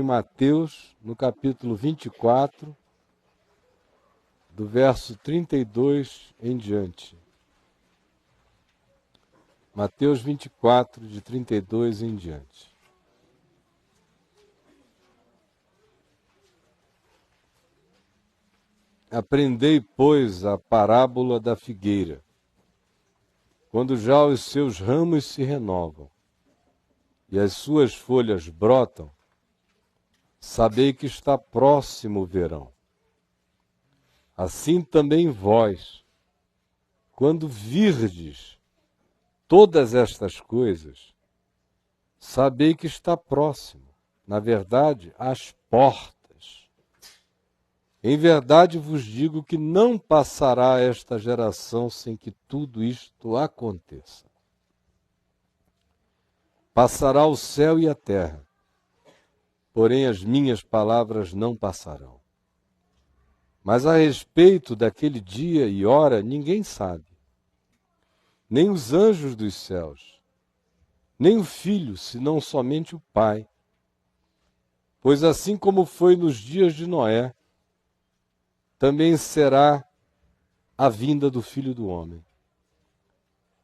em Mateus, no capítulo 24, do verso 32 em diante. Mateus 24, de 32 em diante. Aprendei, pois, a parábola da figueira. Quando já os seus ramos se renovam e as suas folhas brotam, sabei que está próximo o verão. Assim também vós, quando virdes todas estas coisas, sabei que está próximo, na verdade, às portas. Em verdade vos digo que não passará esta geração sem que tudo isto aconteça. Passará o céu e a terra, porém as minhas palavras não passarão. Mas a respeito daquele dia e hora ninguém sabe, nem os anjos dos céus, nem o Filho, senão somente o Pai. Pois assim como foi nos dias de Noé, também será a vinda do Filho do Homem.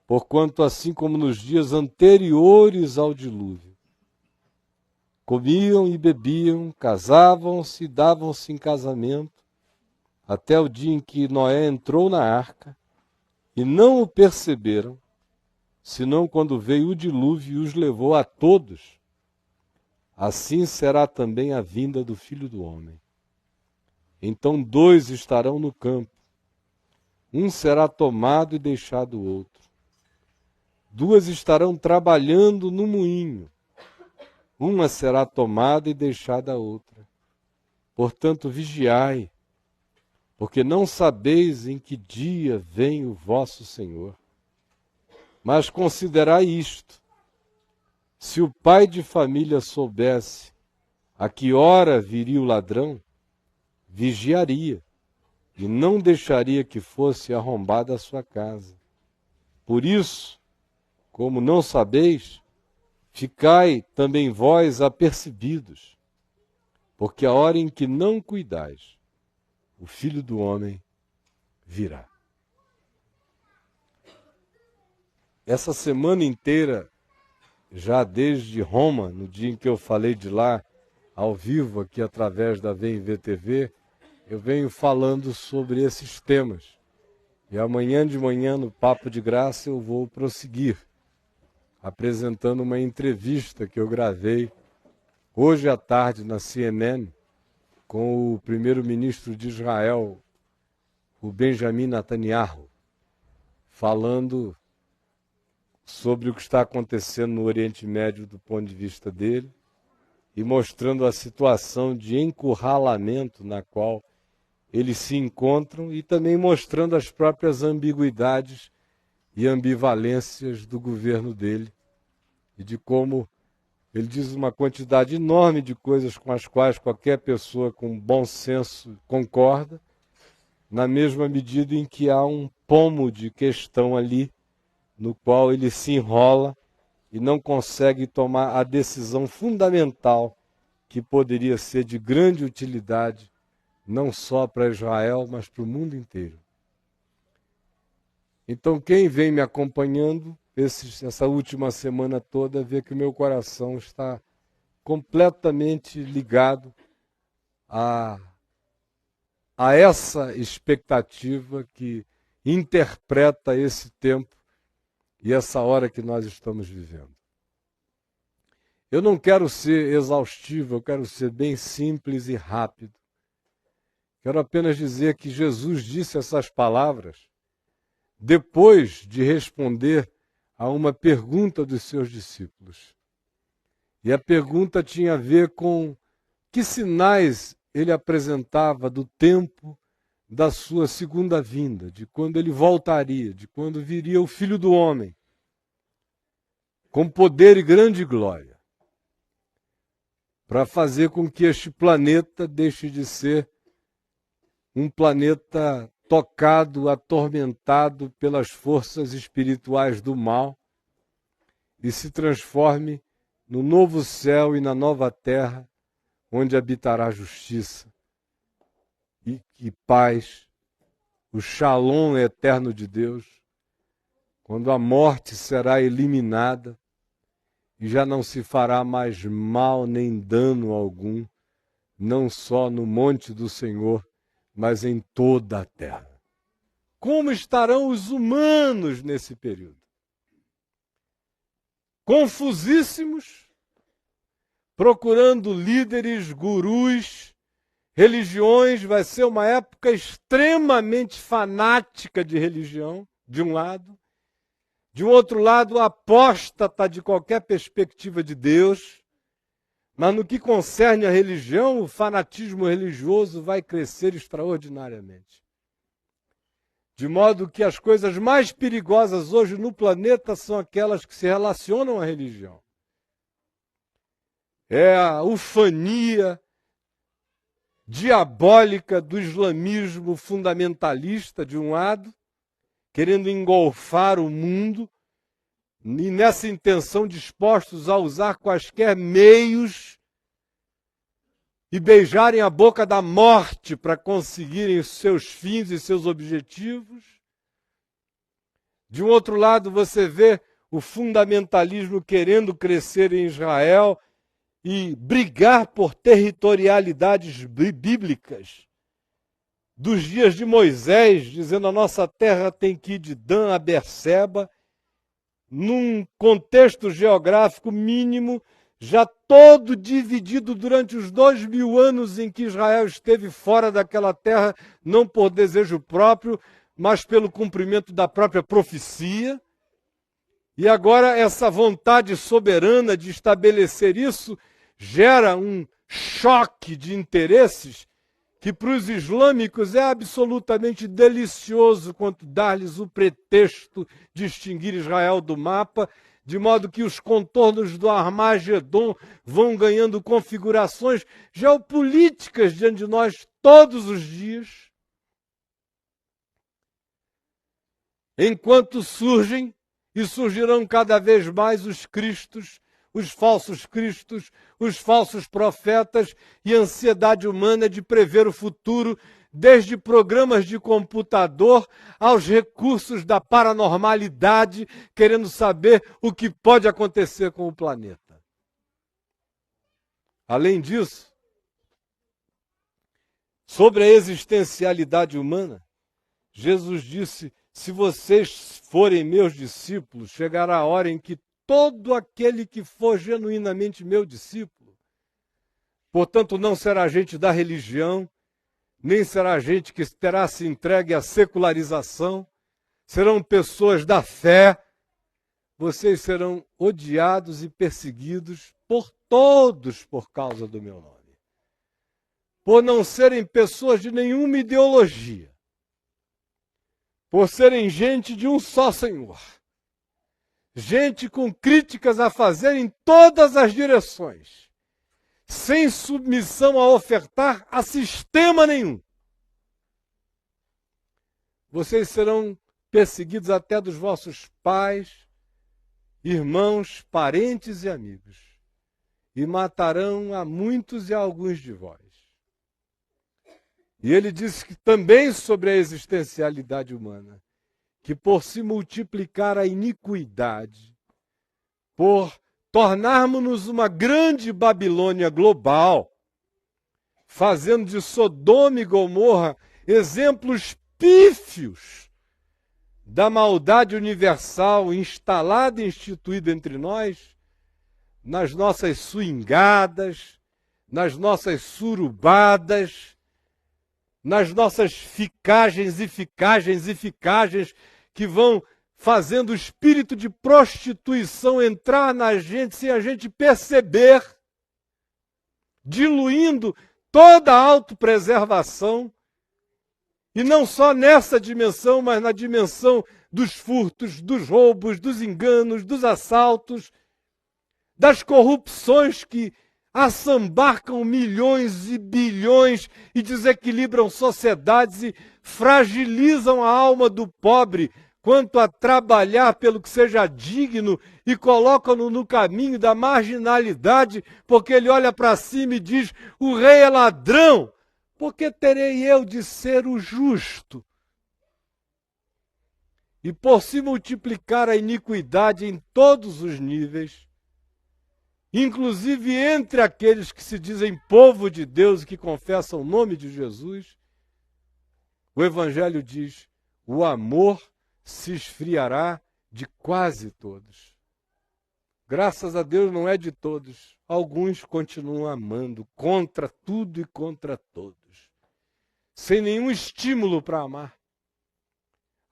Porquanto assim como nos dias anteriores ao dilúvio, comiam e bebiam, casavam-se e davam-se em casamento, até o dia em que Noé entrou na arca, e não o perceberam, senão quando veio o dilúvio e os levou a todos. Assim será também a vinda do Filho do Homem. Então 2 estarão no campo, um será tomado e deixado o outro. 2 estarão trabalhando no moinho, uma será tomada e deixada a outra. Portanto, vigiai, porque não sabeis em que dia vem o vosso Senhor. Mas considerai isto: se o pai de família soubesse a que hora viria o ladrão, vigiaria e não deixaria que fosse arrombada a sua casa. Por isso, como não sabeis, ficai também vós apercebidos, porque a hora em que não cuidais, o Filho do Homem virá. Essa semana inteira, já desde Roma, no dia em que eu falei de lá, ao vivo aqui através da VMV TV, eu venho falando sobre esses temas. E amanhã de manhã, no Papo de Graça, eu vou prosseguir, apresentando uma entrevista que eu gravei hoje à tarde na CNN, com o primeiro-ministro de Israel, o Benjamin Netanyahu, falando sobre o que está acontecendo no Oriente Médio do ponto de vista dele e mostrando a situação de encurralamento na qual eles se encontram e também mostrando as próprias ambiguidades e ambivalências do governo dele e de como ele diz uma quantidade enorme de coisas com as quais qualquer pessoa com bom senso concorda, na mesma medida em que há um pomo de questão ali, no qual ele se enrola e não consegue tomar a decisão fundamental que poderia ser de grande utilidade, não só para Israel, mas para o mundo inteiro. Então, quem vem me acompanhando essa última semana toda, vê que o meu coração está completamente ligado a essa expectativa que interpreta esse tempo e essa hora que nós estamos vivendo. Eu não quero ser exaustivo, eu quero ser bem simples e rápido. Quero apenas dizer que Jesus disse essas palavras depois de responder a uma pergunta dos seus discípulos. E a pergunta tinha a ver com que sinais ele apresentava do tempo da sua segunda vinda, de quando ele voltaria, de quando viria o Filho do Homem, com poder e grande glória, para fazer com que este planeta deixe de ser um planeta tocado, atormentado pelas forças espirituais do mal e se transforme no novo céu e na nova terra, onde habitará a justiça e paz, o shalom eterno de Deus, quando a morte será eliminada e já não se fará mais mal nem dano algum, não só no monte do Senhor, mas em toda a terra. Como estarão os humanos nesse período? Confusíssimos, procurando líderes, gurus, religiões. Vai ser uma época extremamente fanática de religião, de um lado. De um outro lado, apóstata de qualquer perspectiva de Deus. Mas no que concerne a religião, o fanatismo religioso vai crescer extraordinariamente. De modo que as coisas mais perigosas hoje no planeta são aquelas que se relacionam à religião. É a ufania diabólica do islamismo fundamentalista, de um lado, querendo engolfar o mundo, e nessa intenção dispostos a usar quaisquer meios e beijarem a boca da morte para conseguirem os seus fins e seus objetivos. De um outro lado, você vê o fundamentalismo querendo crescer em Israel e brigar por territorialidades bíblicas dos dias de Moisés, dizendo a nossa terra tem que ir de Dan a Berseba, num contexto geográfico mínimo, já todo dividido durante os 2000 anos em que Israel esteve fora daquela terra, não por desejo próprio, mas pelo cumprimento da própria profecia. E agora essa vontade soberana de estabelecer isso gera um choque de interesses que para os islâmicos é absolutamente delicioso quanto dar-lhes o pretexto de extinguir Israel do mapa, de modo que os contornos do Armagedon vão ganhando configurações geopolíticas diante de nós todos os dias, enquanto surgem e surgirão cada vez mais os cristos, os falsos cristos, os falsos profetas e a ansiedade humana de prever o futuro, desde programas de computador aos recursos da paranormalidade, querendo saber o que pode acontecer com o planeta. Além disso, sobre a existencialidade humana, Jesus disse: se vocês forem meus discípulos, chegará a hora em que todo aquele que for genuinamente meu discípulo, portanto, não será gente da religião, nem será gente que terá se entregue à secularização, serão pessoas da fé. Vocês serão odiados e perseguidos por todos por causa do meu nome, por não serem pessoas de nenhuma ideologia, por serem gente de um só Senhor. Gente com críticas a fazer em todas as direções, sem submissão a ofertar a sistema nenhum. Vocês serão perseguidos até dos vossos pais, irmãos, parentes e amigos, e matarão a muitos e a alguns de vós. E ele disse que também sobre a existencialidade humana, que por se multiplicar a iniquidade, por tornarmos-nos uma grande Babilônia global, fazendo de Sodoma e Gomorra exemplos pífios da maldade universal instalada e instituída entre nós, nas nossas swingadas, nas nossas surubadas, nas nossas ficagens e ficagens e ficagens, que vão fazendo o espírito de prostituição entrar na gente sem a gente perceber, diluindo toda a autopreservação, e não só nessa dimensão, mas na dimensão dos furtos, dos roubos, dos enganos, dos assaltos, das corrupções que assambarcam milhões e bilhões e desequilibram sociedades e fragilizam a alma do pobre quanto a trabalhar pelo que seja digno e colocam-no no caminho da marginalidade, porque ele olha para cima e diz: o rei é ladrão, porque terei eu de ser o justo? E por se multiplicar a iniquidade em todos os níveis, inclusive entre aqueles que se dizem povo de Deus e que confessam o nome de Jesus, o Evangelho diz: o amor se esfriará de quase todos. Graças a Deus não é de todos. Alguns continuam amando contra tudo e contra todos, sem nenhum estímulo para amar.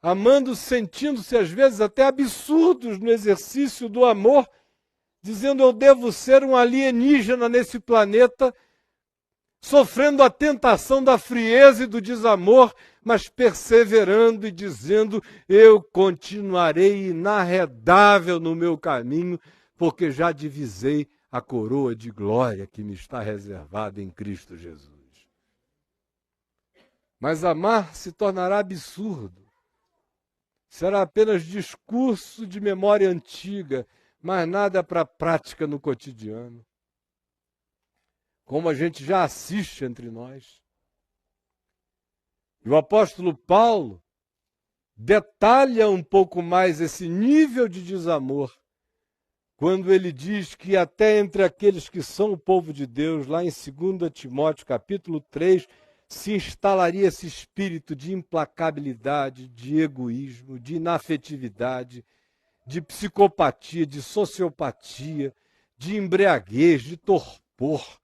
Amando, sentindo-se às vezes até absurdos no exercício do amor, dizendo: eu devo ser um alienígena nesse planeta, sofrendo a tentação da frieza e do desamor, mas perseverando e dizendo: eu continuarei inarredável no meu caminho, porque já divisei a coroa de glória que me está reservada em Cristo Jesus. Mas amar se tornará absurdo. Será apenas discurso de memória antiga, mas nada para a prática no cotidiano, como a gente já assiste entre nós. E o apóstolo Paulo detalha um pouco mais esse nível de desamor, quando ele diz que até entre aqueles que são o povo de Deus, lá em 2 Timóteo capítulo 3, se instalaria esse espírito de implacabilidade, de egoísmo, de inafetividade, de psicopatia, de sociopatia, de embriaguez, de torpor,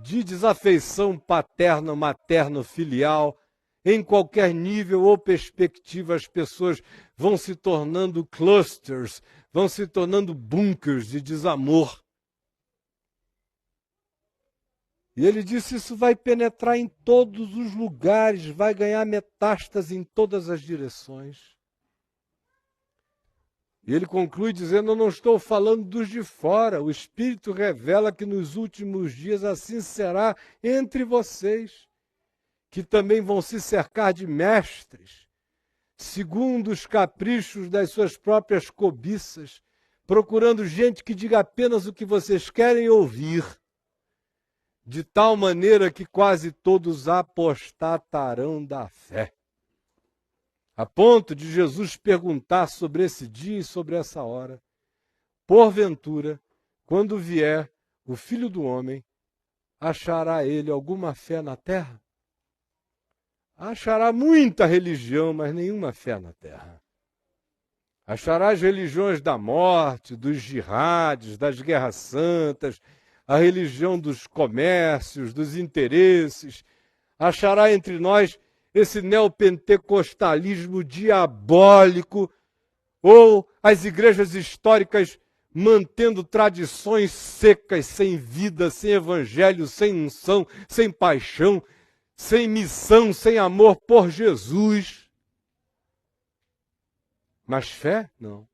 de desafeição paterna, materno, filial. Em qualquer nível ou perspectiva, as pessoas vão se tornando clusters, vão se tornando bunkers de desamor. E ele disse: isso vai penetrar em todos os lugares, vai ganhar metástase em todas as direções. E ele conclui dizendo: eu não estou falando dos de fora, o Espírito revela que nos últimos dias assim será entre vocês, que também vão se cercar de mestres, segundo os caprichos das suas próprias cobiças, procurando gente que diga apenas o que vocês querem ouvir, de tal maneira que quase todos apostatarão da fé. A ponto de Jesus perguntar sobre esse dia e sobre essa hora: porventura, quando vier o Filho do Homem, achará ele alguma fé na terra? Achará muita religião, mas nenhuma fé na terra. Achará as religiões da morte, dos jihades, das guerras santas, a religião dos comércios, dos interesses. Achará entre nós esse neopentecostalismo diabólico, ou as igrejas históricas mantendo tradições secas, sem vida, sem evangelho, sem unção, sem paixão, sem missão, sem amor por Jesus. Mas fé? Não.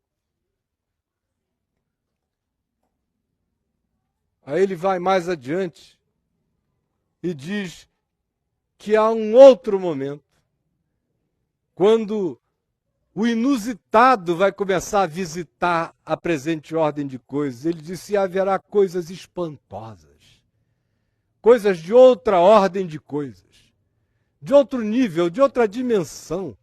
Aí ele vai mais adiante e diz que há um outro momento, quando o inusitado vai começar a visitar a presente ordem de coisas. Ele disse: haverá coisas espantosas, coisas de outra ordem de coisas, de outro nível, de outra dimensão.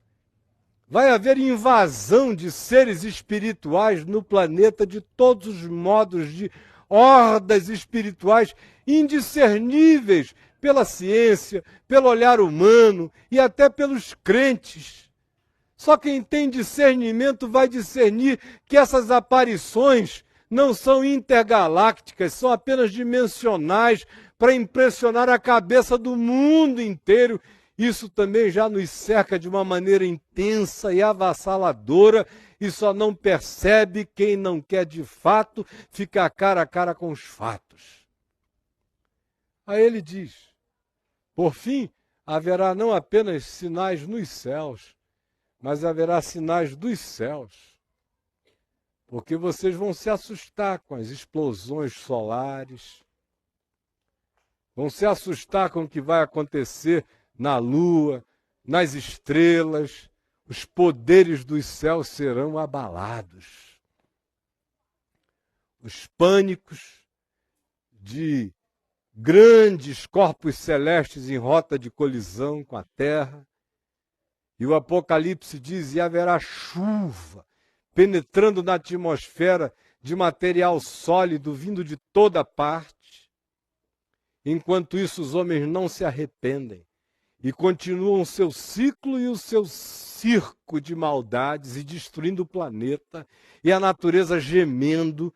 Vai haver invasão de seres espirituais no planeta de todos os modos, de hordas espirituais indiscerníveis pela ciência, pelo olhar humano e até pelos crentes. Só quem tem discernimento vai discernir que essas aparições não são intergalácticas, são apenas dimensionais para impressionar a cabeça do mundo inteiro. Isso também já nos cerca de uma maneira intensa e avassaladora, e só não percebe quem não quer de fato ficar cara a cara com os fatos. Aí ele diz: por fim, haverá não apenas sinais nos céus, mas haverá sinais dos céus. Porque vocês vão se assustar com as explosões solares, vão se assustar com o que vai acontecer na lua, nas estrelas, os poderes dos céus serão abalados. Os pânicos de grandes corpos celestes em rota de colisão com a terra. E o Apocalipse diz, e haverá chuva penetrando na atmosfera de material sólido vindo de toda parte. Enquanto isso, os homens não se arrependem e continuam o seu ciclo e o seu circo de maldades e destruindo o planeta e a natureza gemendo,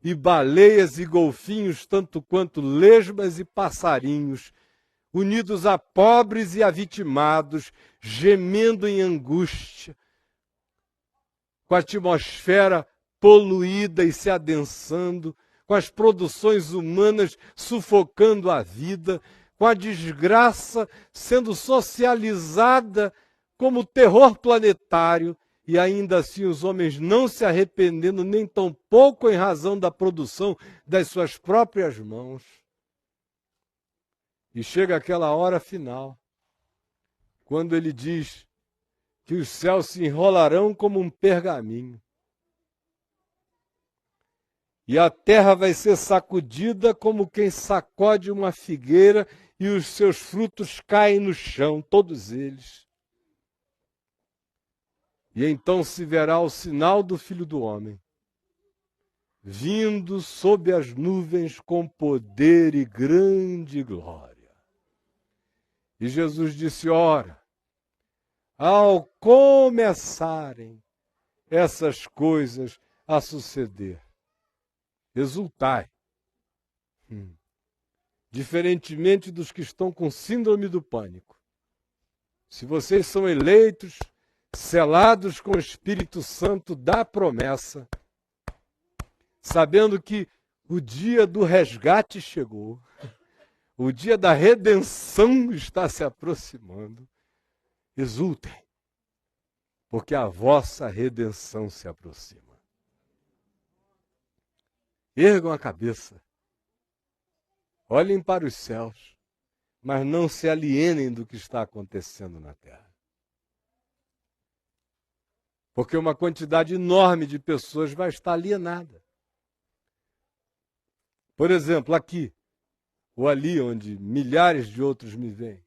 e baleias e golfinhos, tanto quanto lesmas e passarinhos, unidos a pobres e a vitimados, gemendo em angústia, com a atmosfera poluída e se adensando, com as produções humanas sufocando a vida, com a desgraça sendo socializada como terror planetário, e ainda assim os homens não se arrependendo, nem tampouco em razão da produção das suas próprias mãos. E chega aquela hora final, quando ele diz que os céus se enrolarão como um pergaminho. E a terra vai ser sacudida como quem sacode uma figueira e os seus frutos caem no chão, todos eles. E então se verá o sinal do Filho do Homem, vindo sob as nuvens com poder e grande glória. E Jesus disse, ora, ao começarem essas coisas a suceder, exultai. Diferentemente dos que estão com síndrome do pânico. Se vocês são eleitos, selados com o Espírito Santo da promessa, sabendo que o dia do resgate chegou, o dia da redenção está se aproximando, exultem, porque a vossa redenção se aproxima. Ergam a cabeça, olhem para os céus, mas não se alienem do que está acontecendo na terra. Porque uma quantidade enorme de pessoas vai estar alienada. Por exemplo, aqui, ou ali, onde milhares de outros me veem.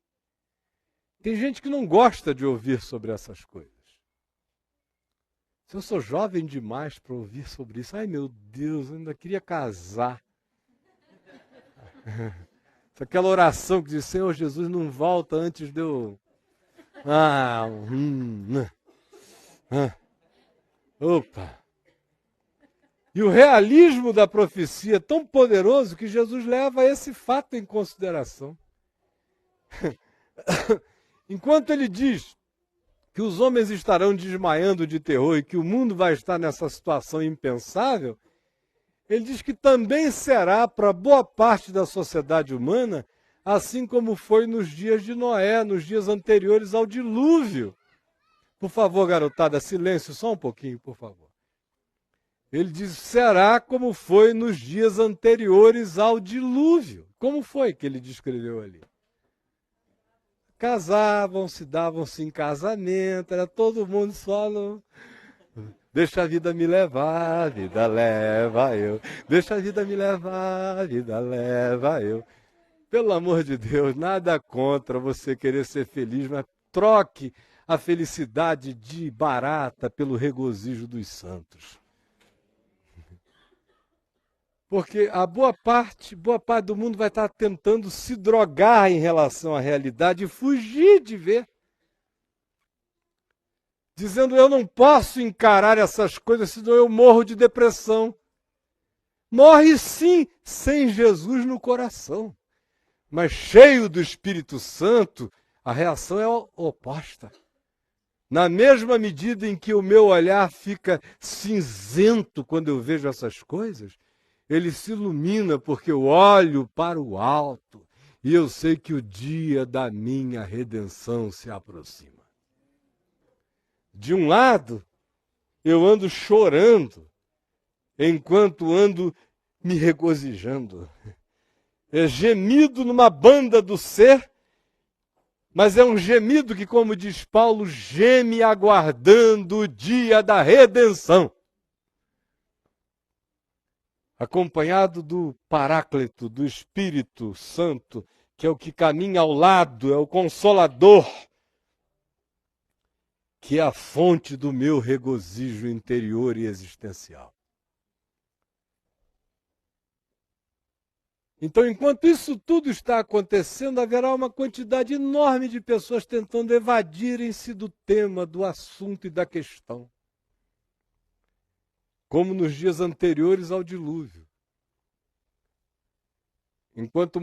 Tem gente que não gosta de ouvir sobre essas coisas. Se eu sou jovem demais para ouvir sobre isso, ai meu Deus, eu ainda queria casar. Aquela oração que diz, Senhor Jesus, não volta antes de eu... Opa! E o realismo da profecia é tão poderoso que Jesus leva esse fato em consideração. Enquanto ele diz que os homens estarão desmaiando de terror e que o mundo vai estar nessa situação impensável, ele diz que também será para boa parte da sociedade humana, assim como foi nos dias de Noé, nos dias anteriores ao dilúvio. Por favor, garotada, silêncio só um pouquinho, por favor. Ele diz, será como foi nos dias anteriores ao dilúvio. Como foi que ele descreveu ali? Casavam-se, davam-se em casamento, era todo mundo só no... Deixa a vida me levar, a vida leva eu. Deixa a vida me levar, a vida leva eu. Pelo amor de Deus, nada contra você querer ser feliz, mas troque a felicidade de barata pelo regozijo dos santos. Porque a boa parte do mundo vai estar tentando se drogar em relação à realidade e fugir de ver. Dizendo, eu não posso encarar essas coisas, senão eu morro de depressão. Morre sim, sem Jesus no coração. Mas cheio do Espírito Santo, a reação é oposta. Na mesma medida em que o meu olhar fica cinzento quando eu vejo essas coisas, ele se ilumina porque eu olho para o alto e eu sei que o dia da minha redenção se aproxima. De um lado, eu ando chorando, enquanto ando me regozijando. É gemido numa banda do ser Mas é um gemido que, como diz Paulo, geme aguardando o dia da redenção. Acompanhado do Paráclito, do Espírito Santo, que é o que caminha ao lado, é o Consolador, que é a fonte do meu regozijo interior e existencial. Então, enquanto isso tudo está acontecendo, haverá uma quantidade enorme de pessoas tentando evadirem-se do tema, do assunto e da questão. Como nos dias anteriores ao dilúvio. Enquanto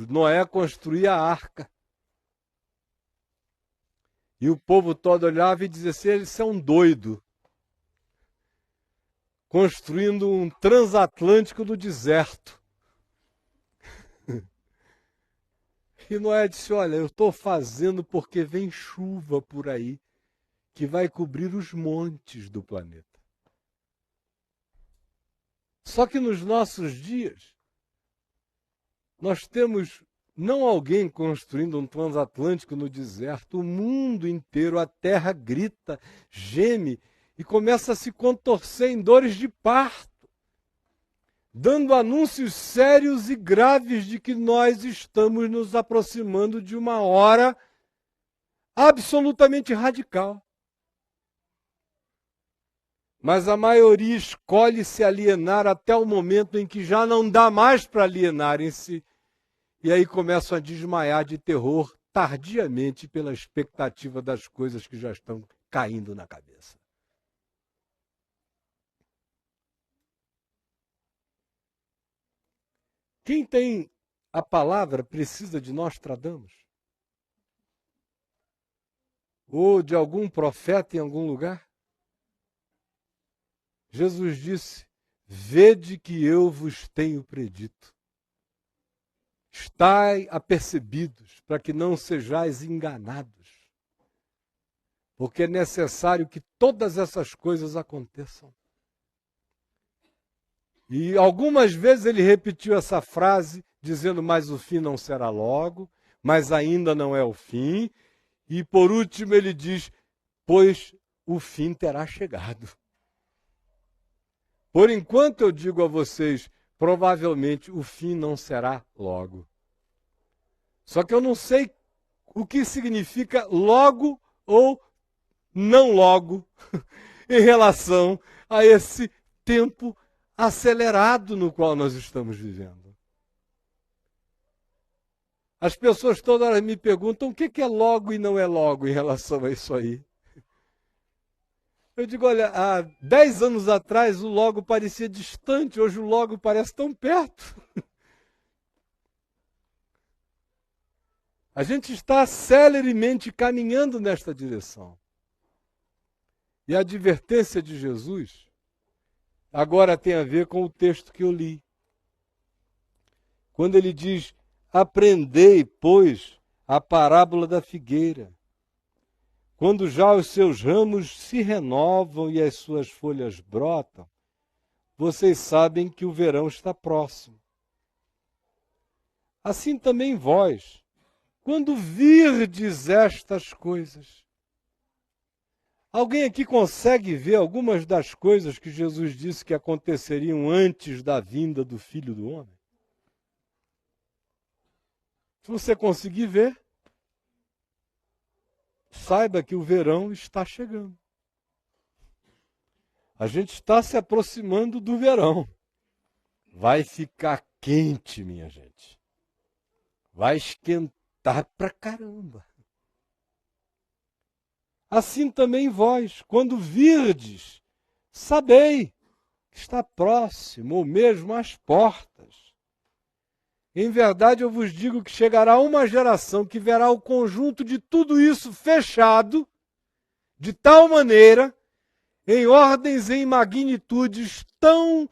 Noé construía a arca. E o povo todo olhava e dizia assim, eles são doidos. Construindo um transatlântico no deserto. E Noé disse, olha, eu estou fazendo porque vem chuva por aí, que vai cobrir os montes do planeta. Só que nos nossos dias, nós temos não alguém construindo um transatlântico no deserto, o mundo inteiro, a terra grita, geme e começa a se contorcer em dores de parto, dando anúncios sérios e graves de que nós estamos nos aproximando de uma hora absolutamente radical. Mas a maioria escolhe se alienar até o momento em que já não dá mais para alienarem-se, e aí começam a desmaiar de terror tardiamente pela expectativa das coisas que já estão caindo na cabeça. Quem tem a palavra precisa de Nostradamus? Ou de algum profeta em algum lugar? Jesus disse, vede que eu vos tenho predito. Estai apercebidos, para que não sejais enganados. Porque é necessário que todas essas coisas aconteçam. E algumas vezes ele repetiu essa frase, dizendo, mas o fim não será logo, mas ainda não é o fim. E por último ele diz, pois o fim terá chegado. Por enquanto eu digo a vocês, provavelmente o fim não será logo. Só que eu não sei o que significa logo ou não logo em relação a esse tempo acelerado no qual nós estamos vivendo. As pessoas todas me perguntam o que é logo e não é logo em relação a isso aí. Eu digo, olha, há 10 anos atrás o logo parecia distante, hoje o logo parece tão perto. A gente está celeremente caminhando nesta direção. E a advertência de Jesus agora tem a ver com o texto que eu li. Quando ele diz, aprendei, pois, a parábola da figueira. Quando já os seus ramos se renovam e as suas folhas brotam, vocês sabem que o verão está próximo. Assim também vós, quando virdes estas coisas. Alguém aqui consegue ver algumas das coisas que Jesus disse que aconteceriam antes da vinda do Filho do Homem? Se você conseguir ver, saiba que o verão está chegando. A gente está se aproximando do verão. Vai ficar quente, minha gente. Vai esquentar pra caramba. Assim também vós, quando virdes, sabei que está próximo, ou mesmo às portas. Em verdade, eu vos digo que chegará uma geração que verá o conjunto de tudo isso fechado, de tal maneira, em ordens e em magnitudes tão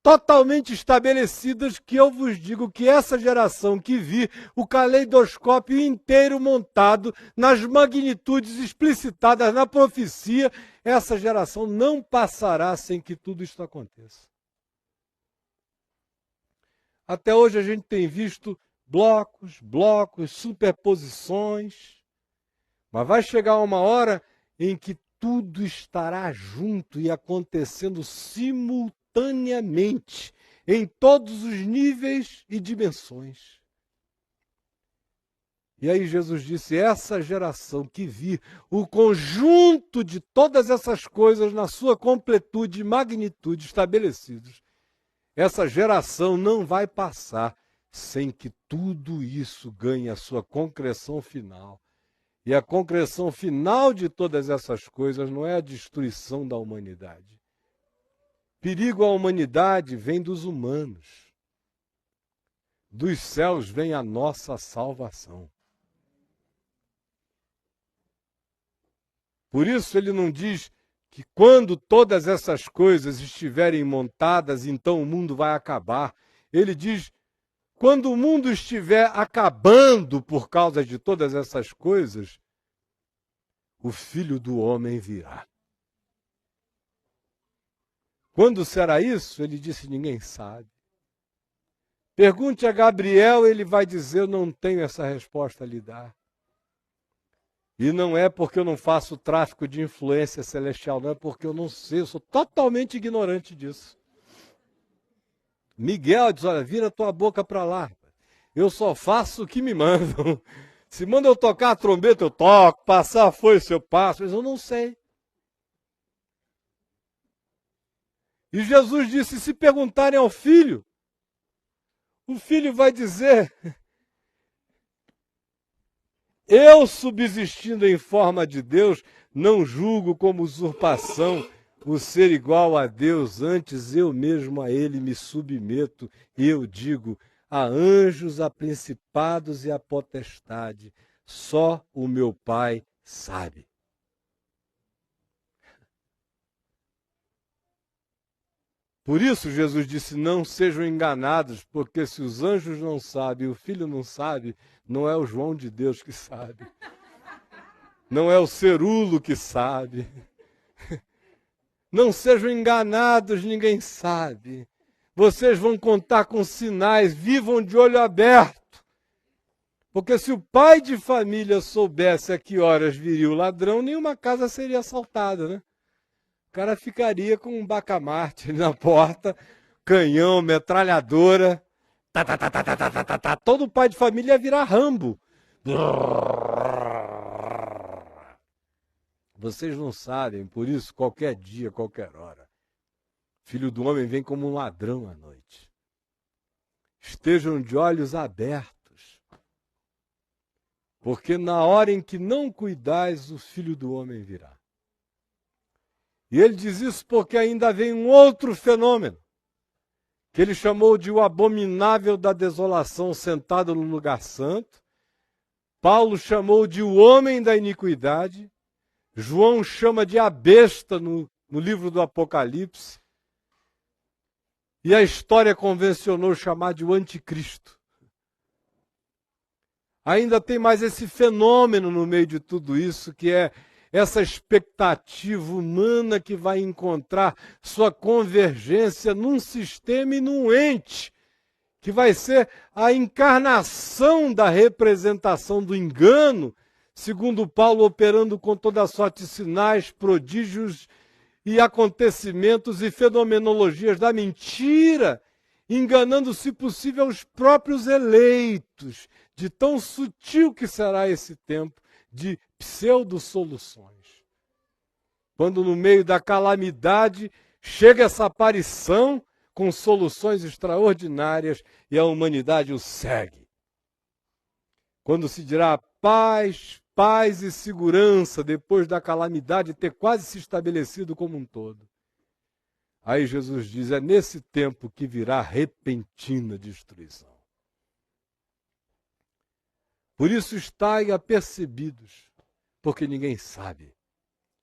totalmente estabelecidas, que eu vos digo que essa geração que vi o caleidoscópio inteiro montado nas magnitudes explicitadas na profecia, essa geração não passará sem que tudo isso aconteça. Até hoje a gente tem visto blocos, blocos, superposições. Mas vai chegar uma hora em que tudo estará junto e acontecendo simultaneamente, em todos os níveis e dimensões. E aí Jesus disse, essa geração que vir o conjunto de todas essas coisas na sua completude e magnitude estabelecidos, essa geração não vai passar sem que tudo isso ganhe a sua concreção final. E a concreção final de todas essas coisas não é a destruição da humanidade. Perigo à humanidade vem dos humanos. Dos céus vem a nossa salvação. Por isso ele não diz que quando todas essas coisas estiverem montadas, então o mundo vai acabar. Ele diz, quando o mundo estiver acabando por causa de todas essas coisas, o Filho do Homem virá. Quando será isso? Ele disse, ninguém sabe. Pergunte a Gabriel, ele vai dizer, eu não tenho essa resposta a lhe dar. E não é porque eu não faço tráfico de influência celestial, não é porque eu não sei, eu sou totalmente ignorante disso. Miguel diz, olha, vira tua boca para lá. Eu só faço o que me mandam. Se manda eu tocar a trombeta, eu toco. Passar a foice, eu passo. Mas eu não sei. E Jesus disse, se perguntarem ao filho, o filho vai dizer, eu subsistindo em forma de Deus, não julgo como usurpação o ser igual a Deus, antes eu mesmo a ele me submeto, e eu digo, a anjos, a principados e a potestade, só o meu Pai sabe. Por isso Jesus disse, não sejam enganados, porque se os anjos não sabem e o Filho não sabe, não é o João de Deus que sabe. Não é o Cerulo que sabe. Não sejam enganados, ninguém sabe. Vocês vão contar com sinais, vivam de olho aberto. Porque se o pai de família soubesse a que horas viria o ladrão, nenhuma casa seria assaltada, né? O cara ficaria com um bacamarte na porta, canhão, metralhadora. Todo pai de família ia virar Rambo. Vocês não sabem, por isso, qualquer dia, qualquer hora. Filho do homem vem como um ladrão à noite. Estejam de olhos abertos, porque na hora em que não cuidais, o Filho do homem virá. E ele diz isso porque ainda vem um outro fenômeno, que ele chamou de o abominável da desolação sentado no lugar santo. Paulo chamou de o homem da iniquidade. João chama de a besta no livro do Apocalipse. E a história convencionou chamar de o anticristo. Ainda tem mais esse fenômeno no meio de tudo isso, que é essa expectativa humana que vai encontrar sua convergência num sistema e num ente, que vai ser a encarnação da representação do engano, segundo Paulo, operando com toda sorte de sinais, prodígios e acontecimentos e fenomenologias da mentira, enganando, se possível, os próprios eleitos, de tão sutil que será esse tempo de pseudo-soluções. Quando no meio da calamidade chega essa aparição com soluções extraordinárias e a humanidade o segue. Quando se dirá paz, paz e segurança depois da calamidade ter quase se estabelecido como um todo. Aí Jesus diz, é nesse tempo que virá repentina destruição. Por isso estai apercebidos, porque ninguém sabe.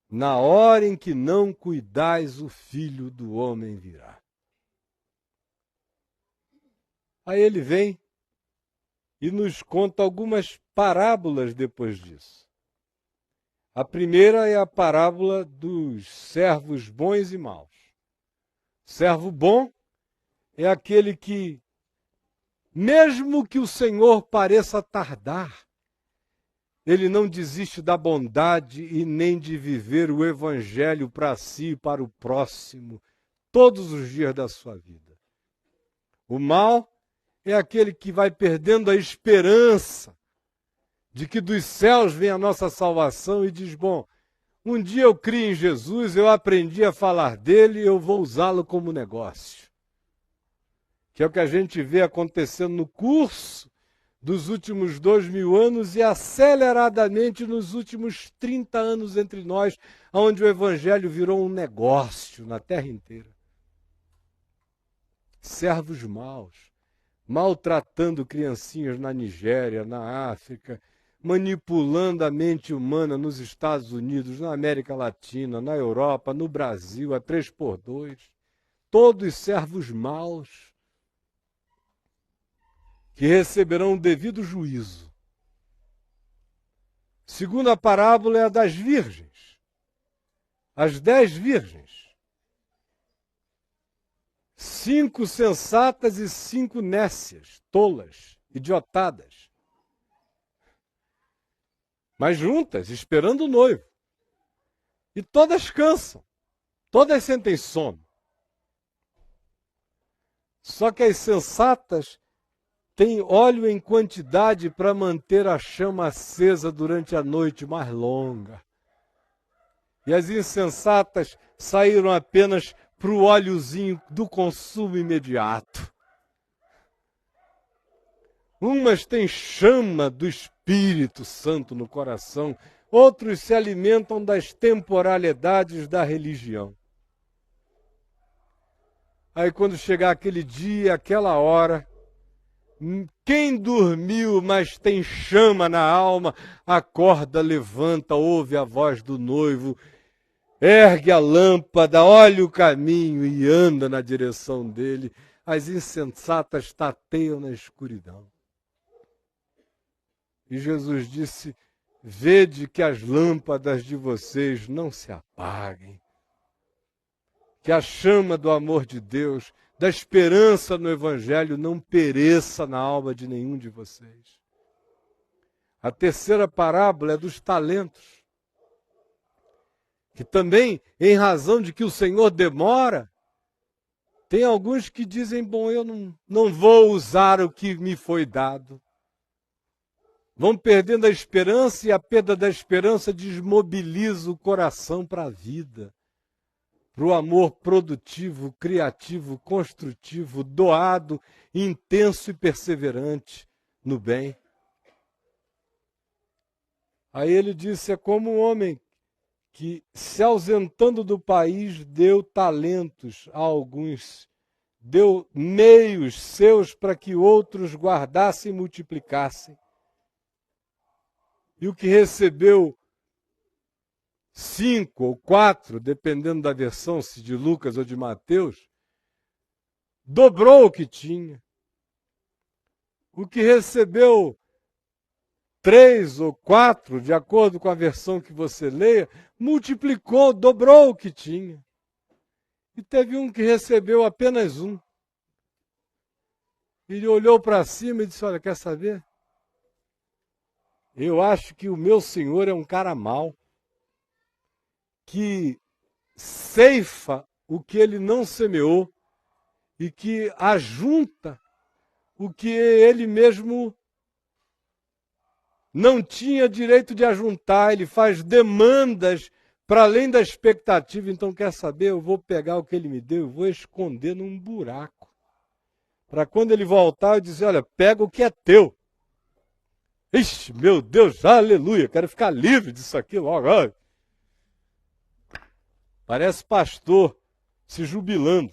Na hora em que não cuidais, o Filho do Homem virá. Aí ele vem e nos conta algumas parábolas depois disso. A primeira é a parábola dos servos bons e maus. Servo bom é aquele que Mesmo que o Senhor pareça tardar, Ele não desiste da bondade e nem de viver o Evangelho para si e para o próximo, todos os dias da sua vida. O mal é aquele que vai perdendo a esperança de que dos céus vem a nossa salvação e diz, bom, um dia eu criei em Jesus, eu aprendi a falar dele, eu vou usá-lo como negócio. Que é o que a gente vê acontecendo no curso dos últimos 2000 anos e aceleradamente nos últimos 30 anos entre nós, onde o Evangelho virou um negócio na terra inteira. Servos maus, maltratando criancinhas na Nigéria, na África, manipulando a mente humana nos Estados Unidos, na América Latina, na Europa, no Brasil, a 3x2. Todos servos maus que receberão o devido juízo. Segunda parábola é a das virgens. As 10 virgens. 5 sensatas e 5 nécias, tolas, idiotadas. Mas juntas, esperando o noivo. E todas cansam. Todas sentem sono. Só que as sensatas têm óleo em quantidade para manter a chama acesa durante a noite mais longa. E as insensatas saíram apenas para o óleozinho do consumo imediato. Umas têm chama do Espírito Santo no coração, outros se alimentam das temporalidades da religião. Aí quando chegar aquele dia, aquela hora, quem dormiu, mas tem chama na alma, acorda, levanta, ouve a voz do noivo, ergue a lâmpada, olha o caminho e anda na direção dele. As insensatas tateiam na escuridão. E Jesus disse, vede que as lâmpadas de vocês não se apaguem. Que a chama do amor de Deus, da esperança no Evangelho não pereça na alma de nenhum de vocês. A terceira parábola é dos talentos. Que também, em razão de que o Senhor demora, tem alguns que dizem, bom, eu não vou usar o que me foi dado. Vão perdendo a esperança e a perda da esperança desmobiliza o coração para a vida. Para o amor produtivo, criativo, construtivo, doado, intenso e perseverante no bem. Aí ele disse, é como um homem que, se ausentando do país, deu talentos a alguns, deu meios seus para que outros guardassem e multiplicassem. E o que recebeu 5 ou 4, dependendo da versão, se de Lucas ou de Mateus, dobrou o que tinha. O que recebeu 3 ou 4, de acordo com a versão que você leia, multiplicou, dobrou o que tinha. E teve um que recebeu apenas 1. Ele olhou para cima e disse, olha, quer saber? Eu acho que o meu senhor é um cara mau, que ceifa o que ele não semeou e que ajunta o que ele mesmo não tinha direito de ajuntar. Ele faz demandas para além da expectativa. Então, quer saber? Eu vou pegar o que ele me deu e vou esconder num buraco. Para quando ele voltar, eu dizer, olha, pega o que é teu. Ixi, meu Deus, aleluia, quero ficar livre disso aqui logo. Ai. Parece pastor se jubilando.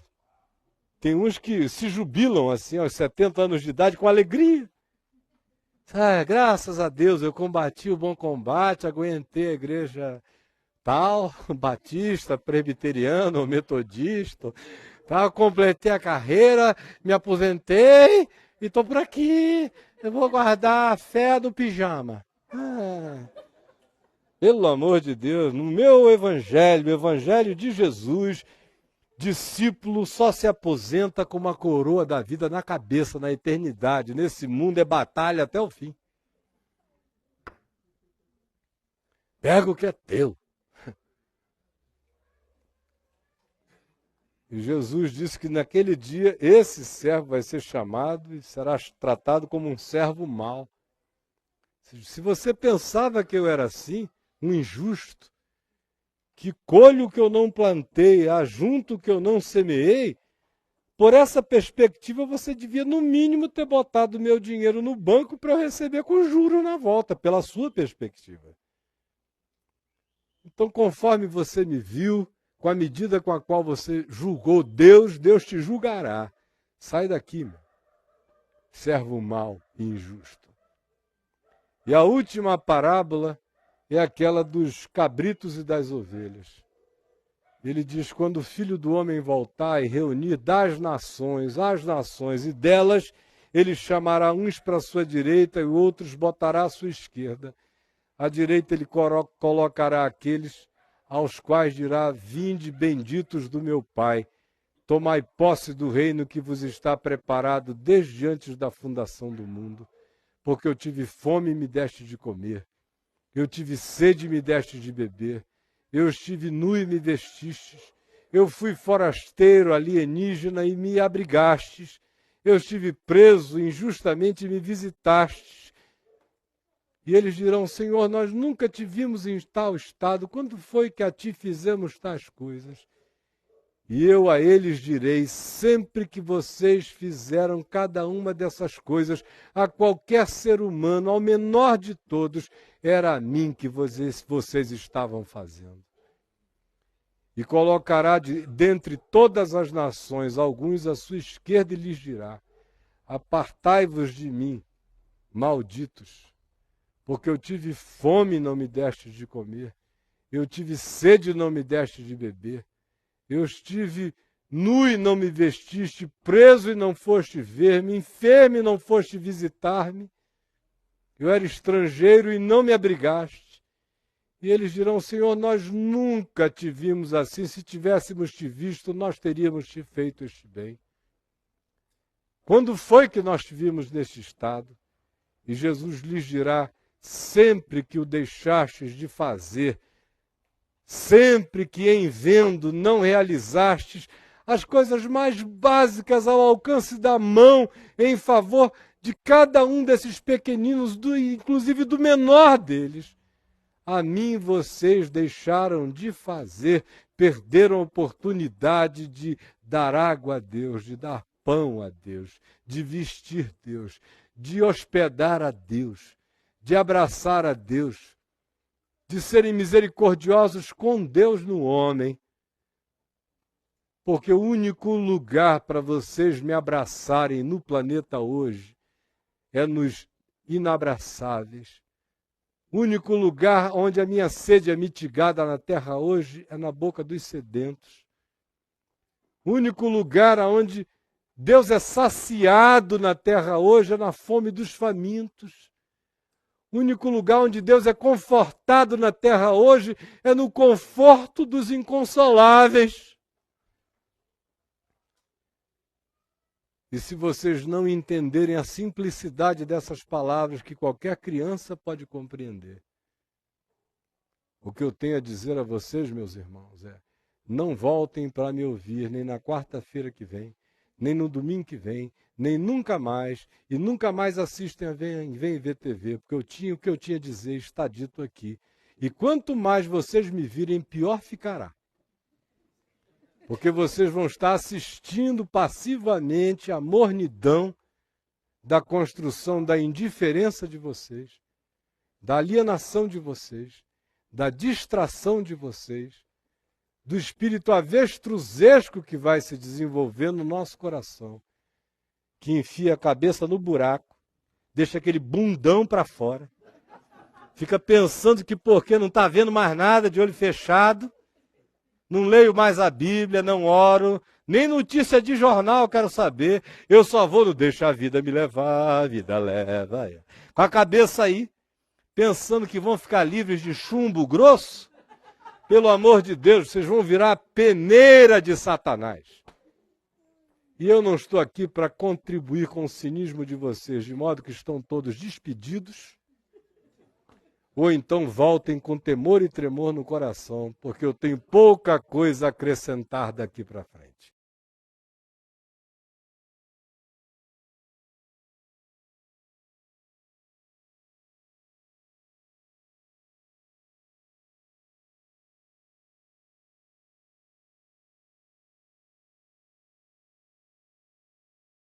Tem uns que se jubilam assim aos 70 anos de idade com alegria. Ah, graças a Deus eu combati o bom combate, aguentei a igreja tal, batista, presbiteriano, metodista, tal, completei a carreira, me aposentei e estou por aqui. Eu vou guardar a fé do pijama. Pelo amor de Deus, no meu evangelho, o evangelho de Jesus, Discípulo só se aposenta com uma coroa da vida na cabeça, na eternidade. Nesse mundo é batalha até o fim. Pega o que é teu. E Jesus disse que naquele dia esse servo vai ser chamado e será tratado como um servo mau. Se você pensava que eu era assim, um injusto, que colho o que eu não plantei, ajunto o que eu não semeei, por essa perspectiva você devia no mínimo ter botado meu dinheiro no banco para eu receber com juro na volta, pela sua perspectiva. Então, conforme você me viu, com a medida com a qual você julgou Deus, Deus te julgará. Sai daqui, meu servo mau e injusto. E a última parábola é aquela dos cabritos e das ovelhas. Ele diz, quando o Filho do Homem voltar e reunir das nações, as nações, e delas ele chamará uns para a sua direita e outros botará à sua esquerda. À direita ele colocará aqueles aos quais dirá, vinde benditos do meu Pai, tomai posse do reino que vos está preparado desde antes da fundação do mundo. Porque eu tive fome e me deste de comer, eu tive sede e me deste de beber, eu estive nu e me vestistes, eu fui forasteiro, alienígena e me abrigastes, eu estive preso injustamente e me visitastes. E eles dirão, Senhor, nós nunca te vimos em tal estado, quando foi que a ti fizemos tais coisas? E eu a eles direi, sempre que vocês fizeram cada uma dessas coisas a qualquer ser humano, ao menor de todos, era a mim que vocês estavam fazendo. E colocará dentre todas as nações alguns à sua esquerda e lhes dirá, apartai-vos de mim, malditos, porque eu tive fome e não me deste de comer, eu tive sede e não me deste de beber, eu estive nu e não me vestiste, preso e não foste ver-me, enfermo e não foste visitar-me. Eu era estrangeiro e não me abrigaste. E eles dirão, Senhor, nós nunca te vimos assim. Se tivéssemos te visto, nós teríamos te feito este bem. Quando foi que nós te vimos neste estado? E Jesus lhes dirá, sempre que o deixastes de fazer, sempre que em vendo não realizastes as coisas mais básicas ao alcance da mão em favor de cada um desses pequeninos, inclusive do menor deles, a mim vocês deixaram de fazer, perderam a oportunidade de dar água a Deus, de dar pão a Deus, de vestir Deus, de hospedar a Deus, de abraçar a Deus, de serem misericordiosos com Deus no homem, porque o único lugar para vocês me abraçarem no planeta hoje é nos inabraçáveis. O único lugar onde a minha sede é mitigada na terra hoje é na boca dos sedentos. O único lugar onde Deus é saciado na terra hoje é na fome dos famintos. O único lugar onde Deus é confortado na terra hoje é no conforto dos inconsoláveis. E se vocês não entenderem a simplicidade dessas palavras que qualquer criança pode compreender, o que eu tenho a dizer a vocês, meus irmãos, é: não voltem para me ouvir nem na quarta-feira que vem, nem no domingo que vem, nem nunca mais, e nunca mais assistem a Vem Ver TV, porque o que eu tinha a dizer está dito aqui. E quanto mais vocês me virem, pior ficará. Porque vocês vão estar assistindo passivamente a mornidão da construção da indiferença de vocês, da alienação de vocês, da distração de vocês, do espírito avestruzesco que vai se desenvolver no nosso coração, que enfia a cabeça no buraco, deixa aquele bundão para fora, fica pensando que porque não está vendo mais nada, de olho fechado, não leio mais a Bíblia, não oro, nem notícia de jornal quero saber, eu só vou no deixa a vida me levar, a vida leva. Com a cabeça aí, pensando que vão ficar livres de chumbo grosso, Pelo amor de Deus, vocês vão virar a peneira de Satanás. E eu não estou aqui para contribuir com o cinismo de vocês, de modo que estão todos despedidos, ou então voltem com temor e tremor no coração, porque eu tenho pouca coisa a acrescentar daqui para frente.